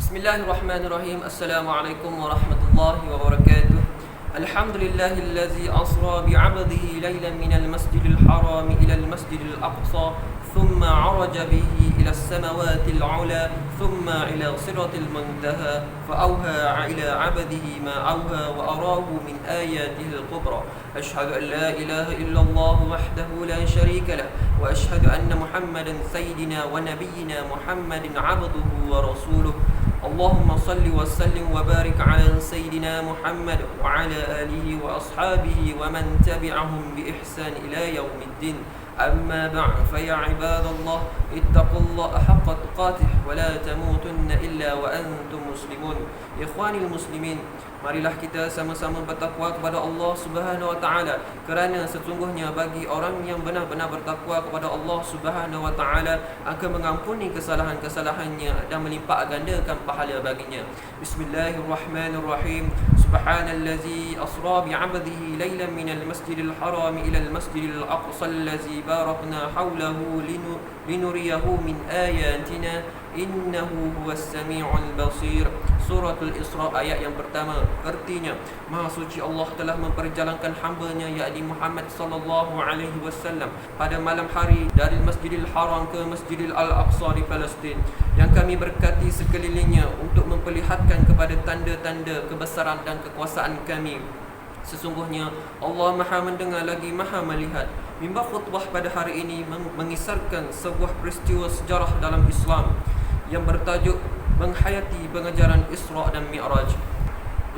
Bismillahirrahmanirrahim. Assalamualaikum warahmatullahi wabarakatuh. Alhamdulillahillazi asra bi'abdihi laylan minal masjidil haram ilal masjidil aqsa thumma araja bihi ila as-samawatil 'ula thumma ila siratil muntaha fa awha ila 'abdihi ma awha wa arahu min ayatihi al-kubra. Ashhadu an la ilaha illallah wahdahu la sharika lah wa ashhadu anna Muhammadan sayyidina wa nabiyyina Muhammadin 'abduhu wa rasuluh. اللهم صل وسلم وبارك على سيدنا محمد وعلى آله وأصحابه ومن تبعهم بإحسان إلى يوم الدين. أما بعد فيا عباد الله اتقوا الله حق تقاته ولا تموتن إلا وأنتم مسلمون. إخواني المسلمين, marilah kita sama-sama bertakwa kepada Allah Subhanahu wa taala, kerana sesungguhnya bagi orang yang benar-benar bertakwa kepada Allah Subhanahu wa taala akan mengampuni kesalahan-kesalahannya dan melipat gandakan pahala baginya. Bismillahirrahmanirrahim. Subhanallazi asra bi'abdihi laylan minal masjidil haram ilal masjidil aqsa allazi barakna hawlahu linuriyahu min ayatina innahu huwas sami'ul basir. Suratul Isra ayat yang pertama, artinya Maha suci Allah telah memperjalankan hamba-Nya yakni Muhammad sallallahu alaihi wasallam pada malam hari dari Masjidil Haram ke Masjidil Al-Aqsa di Palestin, yang kami berkati sekelilingnya untuk memperlihatkan kepada tanda-tanda kebesaran dan kekuasaan kami. Sesungguhnya Allah Maha mendengar lagi Maha melihat. Mimbar khutbah pada hari ini mengisarkan sebuah peristiwa sejarah dalam Islam yang bertajuk menghayati pengajaran Isra dan Mi'raj.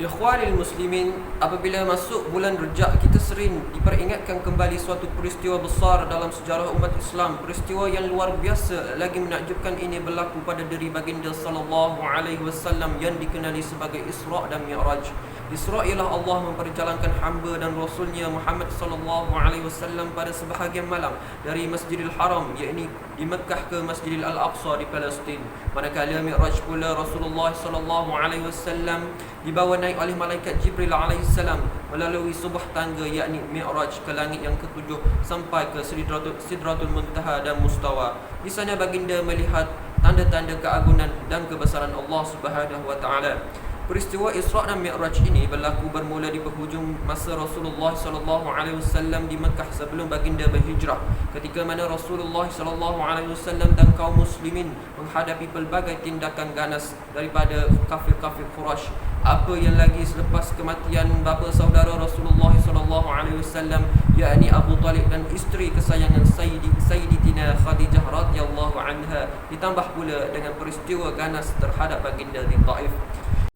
Ikhwanil muslimin, apabila masuk bulan Rejab, kita sering diperingatkan kembali suatu peristiwa besar dalam sejarah umat Islam. Peristiwa yang luar biasa lagi menakjubkan ini berlaku pada diri baginda sallallahu alaihi wasallam yang dikenali sebagai Isra dan Mi'raj. Isra ialah Allah memperjalankan hamba dan Rasulnya Muhammad sallallahu alaihi wasallam pada sebahagian malam dari Masjidil Haram, yakni di Mekah, ke Masjidil Al-Aqsa di Palestin. Manakala Mi'raj pula, Rasulullah sallallahu alaihi wasallam dibawa naik oleh malaikat Jibril alaihi salam melalui sebuah tangga yakni Mi'raj ke langit yang ketujuh sampai ke Sidratul Muntaha dan Mustawa. Di sana baginda melihat tanda-tanda keagungan dan kebesaran Allah Subhanahu wa taala. Peristiwa Isra dan Mi'raj ini berlaku bermula di penghujung masa Rasulullah sallallahu alaihi wasallam di Mekah sebelum baginda berhijrah, ketika mana Rasulullah sallallahu alaihi wasallam dan kaum muslimin menghadapi pelbagai tindakan ganas daripada kafir-kafir Quraisy. Apa yang lagi selepas kematian bapa saudara Rasulullah sallallahu alaihi wasallam yakni Abu Talib dan isteri kesayangan Sayyidatina Khadijah radhiyallahu anha, ditambah pula dengan peristiwa ganas terhadap baginda di Taif.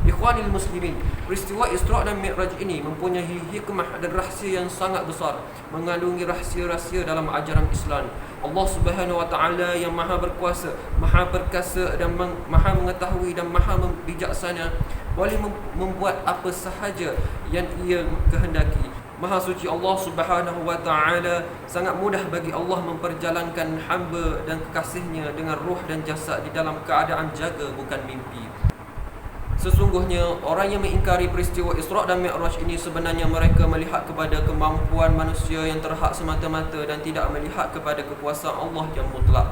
Ikhwanil muslimin, peristiwa Isra dan Mi'raj ini mempunyai hikmah dan rahsia yang sangat besar, mengandungi rahsia-rahsia dalam ajaran Islam. Allah Subhanahu wa taala yang Maha berkuasa, Maha perkasa dan Maha mengetahui dan Maha bijaksana boleh membuat apa sahaja yang Ia kehendaki. Maha suci Allah Subhanahu wa taala, sangat mudah bagi Allah memperjalankan hamba dan kekasihnya dengan ruh dan jasad di dalam keadaan jaga, bukan mimpi. Sesungguhnya orang yang mengingkari peristiwa Isra dan Mi'raj ini sebenarnya mereka melihat kepada kemampuan manusia yang terhad semata-mata dan tidak melihat kepada kekuasaan Allah yang mutlak.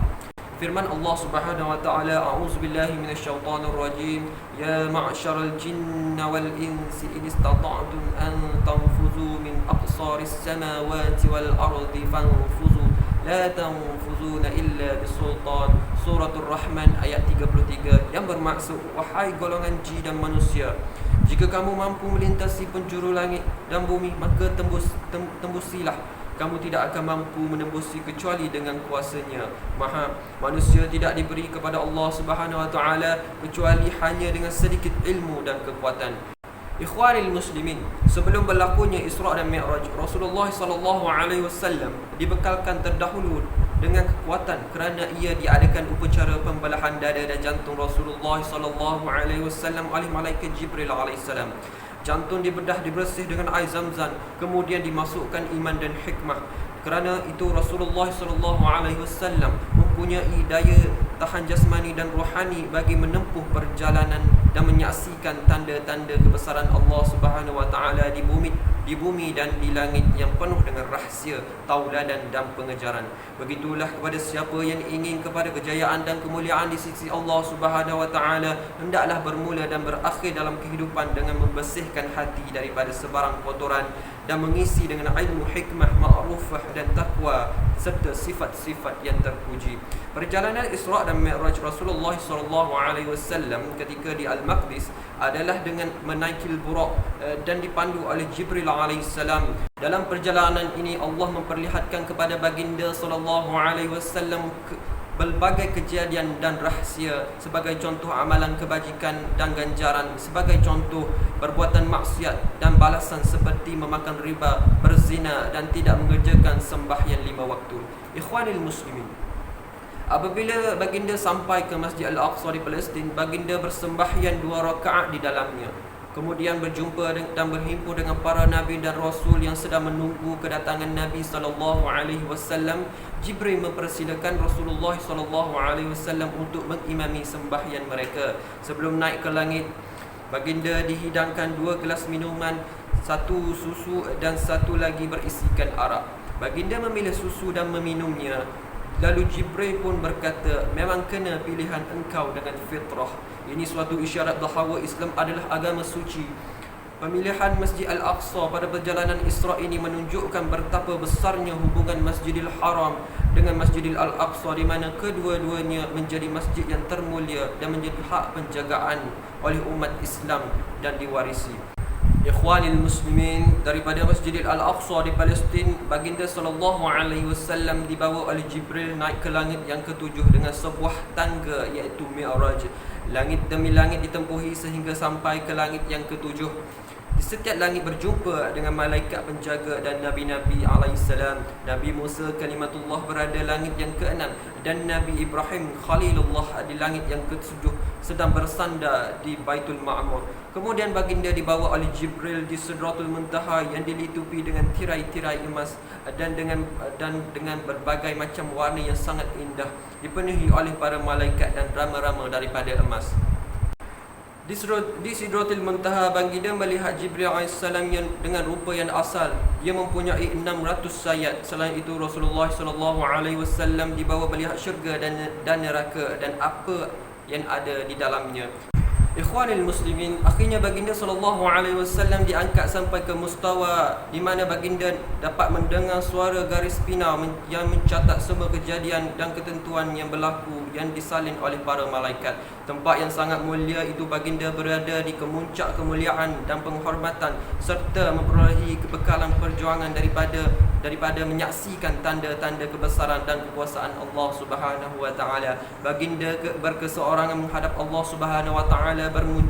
Firman Allah Subhanahu wa taala, a'udzubillahi minasyaitonir rajim, ya ma'syaral jinni wal insi in istata'tum an tanfuzu min aqsaris samawati wal ardi fanfuzu la tanfuzuna illa bisultan. Suratul Rahman ayat 33, yang bermaksud, wahai golongan jin dan manusia, jika kamu mampu melintasi penjuru langit dan bumi, maka tembusilah. Kamu tidak akan mampu menembusi kecuali dengan kuasanya. Manusia tidak diberi kepada Allah Subhanahu wa taala kecuali hanya dengan sedikit ilmu dan kekuatan. Ikhwanil muslimin, sebelum berlakunya Isra dan Mi'raj, Rasulullah sallallahu alaihi wasallam dibekalkan terdahulu dengan kekuatan kerana ia diadakan upacara pembelahan dada dan jantung Rasulullah sallallahu alaihi wasallam oleh malaikat Jibril alaihi salam. Jantung dibedah, dibersih dengan air Zam-Zam, kemudian dimasukkan iman dan hikmah. Kerana itu Rasulullah sallallahu alaihi wasallam mempunyai daya tahan jasmani dan rohani bagi menempuh perjalanan dan menyaksikan tanda-tanda kebesaran Allah Subhanahu wa taala di bumi di bumi dan di langit yang penuh dengan rahsia, tauladan dan pengejaran. Begitulah kepada siapa yang ingin kepada kejayaan dan kemuliaan di sisi Allah Subhanahu wa taala, hendaklah bermula dan berakhir dalam kehidupan dengan membersihkan hati daripada sebarang kotoran dan mengisi dengan ilmu, hikmah, ma'rufah dan taqwa serta sifat-sifat yang terpuji. Perjalanan Isra' dan Mi'raj Rasulullah SAW ketika di Al-Maqdis adalah dengan menaiki Buraq dan dipandu oleh Jibril alaihissalam. Dalam perjalanan ini Allah memperlihatkan kepada baginda SAW berbagai kejadian dan rahsia sebagai contoh amalan kebajikan dan ganjaran, sebagai contoh perbuatan maksiat dan balasan seperti memakan riba, berzina dan tidak mengerjakan sembahyang 5 waktu. Ikhwanil muslimin, apabila baginda sampai ke Masjid Al-Aqsa di Palestin, baginda bersembahyang 2 rakaat di dalamnya. Kemudian berjumpa dan berhimpun dengan para nabi dan rasul yang sedang menunggu kedatangan Nabi SAW. Jibril mempersilakan Rasulullah SAW untuk mengimami sembahyang mereka. Sebelum naik ke langit, baginda dihidangkan 2 gelas minuman, 1 susu dan 1 lagi berisikan arak. Baginda memilih susu dan meminumnya. Lalu Jibril pun berkata, memang kena pilihan engkau dengan fitrah. Ini suatu isyarat bahawa Islam adalah agama suci. Pemilihan Masjid Al-Aqsa pada perjalanan Isra' ini menunjukkan betapa besarnya hubungan Masjidil Haram dengan Masjidil Al-Aqsa, di mana kedua-duanya menjadi masjid yang termulia dan menjadi hak penjagaan oleh umat Islam dan diwarisi. Ikhwanil muslimin, daripada Masjidil Al-Aqsa di Palestin, baginda SAW dibawa oleh Jibril naik ke langit yang ke-7 dengan sebuah tangga iaitu Mi'raj. Langit demi langit ditempuhi sehingga sampai ke langit yang ke-7. Di setiap langit berjumpa dengan malaikat penjaga dan nabi-nabi alaihissalam. Nabi Musa kalimatullah berada langit yang ke-6 dan Nabi Ibrahim Khalilullah di langit yang ke-7 sedang bersandar di Baitul Ma'mur. Kemudian baginda dibawa oleh Jibril di Sidratul Muntaha yang dilitupi dengan tirai-tirai emas dan dengan berbagai macam warna yang sangat indah, dipenuhi oleh para malaikat dan rama-rama daripada emas. Di Sidratul Muntaha, baginda melihat Jibril AS yang dengan rupa yang asal. Ia mempunyai 600 sayap. Selain itu Rasulullah SAW dibawa melihat syurga dan neraka dan apa yang ada di dalamnya. Ikhwanil muslimin, akhirnya baginda SAW diangkat sampai ke mustawa di mana baginda dapat mendengar suara garis pina yang mencatat semua kejadian dan ketentuan yang berlaku yang disalin oleh para malaikat. Tempat yang sangat mulia itu baginda berada di kemuncak kemuliaan dan penghormatan serta memperolehi kebekalan perjuangan daripada menyaksikan tanda-tanda kebesaran dan kekuasaan Allah Subhanahu wa taala. Baginda berkeseorangan menghadap Allah Subhanahu wa taala,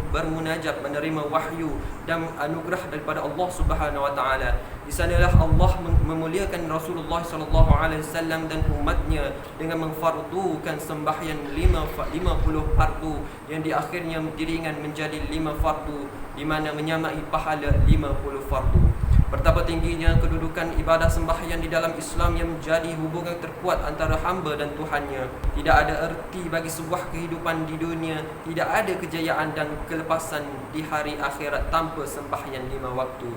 bermunajat, menerima wahyu dan anugerah daripada Allah Subhanahu wa taala. Di sanalah Allah memuliakan Rasulullah SAW dan umatnya dengan memfardukan sembahyang 50 fardu yang di akhirnya diringan menjadi 5 fardu, di mana menyamai pahala 50 fardu. Betapa tingginya kedudukan ibadah sembahyang di dalam Islam yang menjadi hubungan terkuat antara hamba dan Tuhannya. Tidak ada erti bagi sebuah kehidupan di dunia, tidak ada kejayaan dan kelepasan di hari akhirat tanpa sembahyang 5 waktu.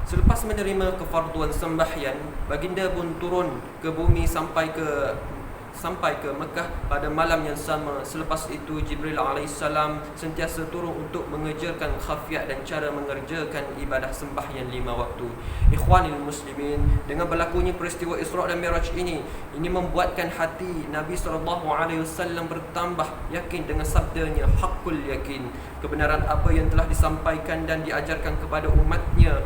Selepas menerima kefarduan sembahyang, baginda pun turun ke bumi sampai ke Mekah pada malam yang sama. Selepas itu Jibril alaihissalam sentiasa turun untuk mengajarkan khafiat dan cara mengerjakan ibadah sembahyang 5 waktu. Ikhwanil muslimin, dengan berlakunya peristiwa Isra' dan Mi'raj ini membuatkan hati Nabi SAW bertambah yakin dengan sabdanya, haqqul yakin, kebenaran apa yang telah disampaikan dan diajarkan kepada umatnya,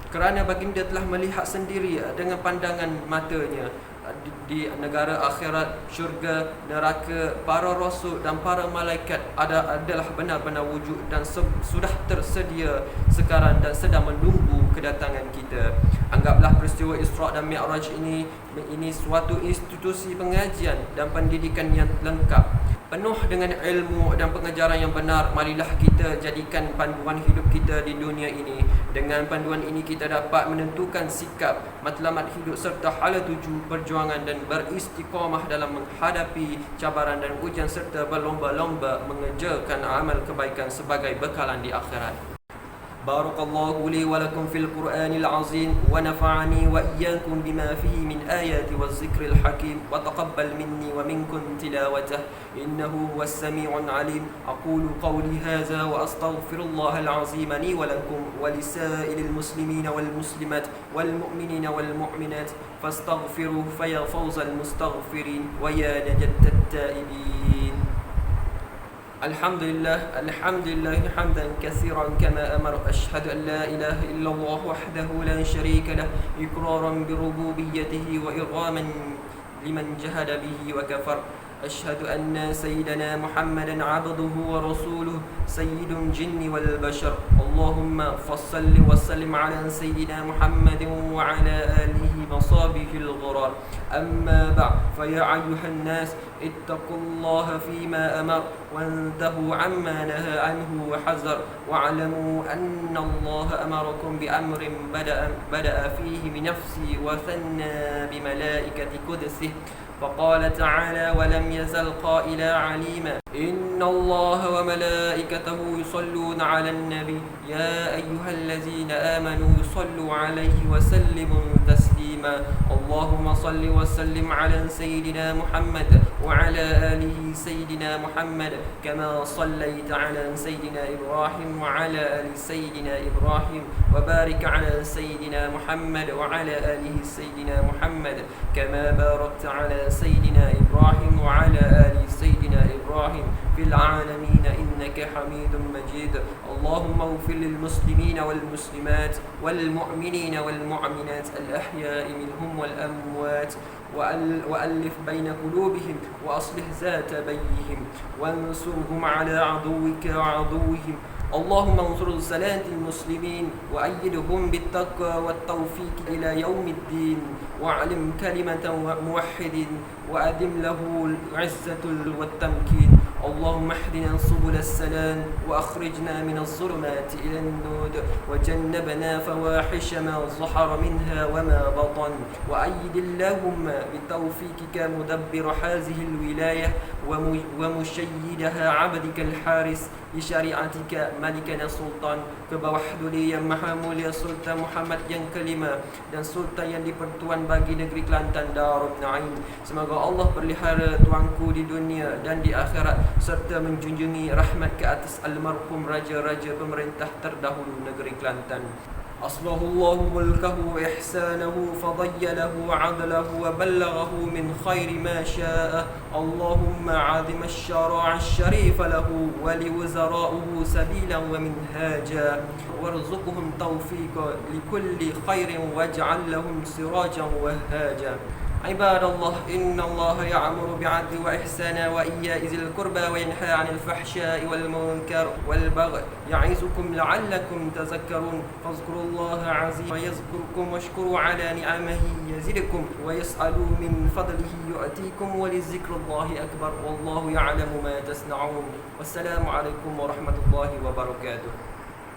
kerana baginda telah melihat sendiri dengan pandangan matanya di negara akhirat, syurga, neraka, para rasul dan para malaikat adalah benar-benar wujud dan sudah tersedia sekarang dan sedang menunggu kedatangan kita. Anggaplah peristiwa Isra' dan Mi'raj ini suatu institusi pengajian dan pendidikan yang lengkap, penuh dengan ilmu dan pengajaran yang benar. Marilah kita jadikan panduan hidup kita di dunia ini. Dengan panduan ini kita dapat menentukan sikap, matlamat hidup serta hala tuju perjuangan dan beristiqamah dalam menghadapi cabaran dan ujian serta berlomba-lomba mengerjakan amal kebaikan sebagai bekalan di akhirat. بارك الله لي ولكم في القرآن العظيم ونفعني وإياكم بما فيه من آيات والذكر الحكيم وتقبل مني ومنكم تلاوته إنه هو السميع العليم. أقول قولي هذا وأستغفر الله العظيم لي ولكم ولسائر المسلمين والمسلمات والمؤمنين والمؤمنات فاستغفروه فيا فوز المستغفرين ويا نجاة التائبين. الحمد لله حمدا كثيرا كما أمر. أشهد أن لا إله إلا الله وحده لا شريك له إقرارا بربوبيته وإرغاما لمن جهد به وكفر. أشهد أن سيدنا محمدا عبده ورسوله سيد الجن والبشر. اللهم فصل وسلم على سيدنا محمد وعلى آله وصحبه الغرار. أما بعد فيا أيها الناس اتقوا الله فيما أمر وانتهوا عما نهى عنه وحذر واعلموا أن الله أمركم بأمر بدأ فيه بنفسه وثنى بملائكة قدسه فقال تعالى ولم يزل قائلا عليما إن الله وملائكته يصلون على النبي يا أيها الذين آمنوا صلوا عليه وسلموا تسليما. اللهم صل وسلم على سيدنا محمد وعلى آله سيدنا محمد كما صليت على سيدنا إبراهيم وعلى آل سيدنا إبراهيم وبارك على سيدنا محمد وعلى آله سيدنا محمد كما باركت على سيدنا إبراهيم وعلى آل سيدنا إبراهيم في العالمين إنك حميد مجيد. اللهم اغفر للمسلمين والمسلمات والمؤمنين والمؤمنات الأحياء منهم والأموات وألف بين قلوبهم وأصلح ذات بينهم وانصرهم على عدوك وعدوهم. اللهم انصر سلامة المسلمين وأيدهم بالتقوى والتوفيق إلى يوم الدين واعلم كلمة موحد وأدم له العزة والتمكين. اللهم اهدنا سبل السلام وأخرجنا من الظلمات إلى النور وجنبنا فواحش ما ظهر منها وما بطن وأيد اللهم بتوفيقك مدبر هذه الولاية ومشيدها عبدك الحارس لشريعتك ملكنا السلطان kebawahdulia yang maha mulia Sultan Muhammad yang kelima dan Sultan yang dipertuan bagi negeri Kelantan Darul Naim. Semoga Allah pelihara tuanku di dunia dan di akhirat serta menjunjungi rahmat ke atas almarhum raja-raja pemerintah terdahulu negeri Kelantan. أصله الله ملكه وإحسانه فضيله وعدله وبلغه من خير ما شاء. اللهم عظم الشرائع الشريف له ولوزرائه سبيلا ومنهاجا وارزقهم توفيقا لكل خير واجعل لهم سراجا وهاجا. عباد الله إن الله يأمر بالعدل وإحسان وإيتاء ذي القربى وينهى عن الفحشاء والمنكر والبغي يعظكم لعلكم تذكرون فاذكروا الله عظيما يذكركم واشكروا على نعمه يزدكم ويسألوا من فضله يؤتيكم ولذكر الله أكبر والله يعلم ما تصنعون. والسلام عليكم ورحمة الله وبركاته.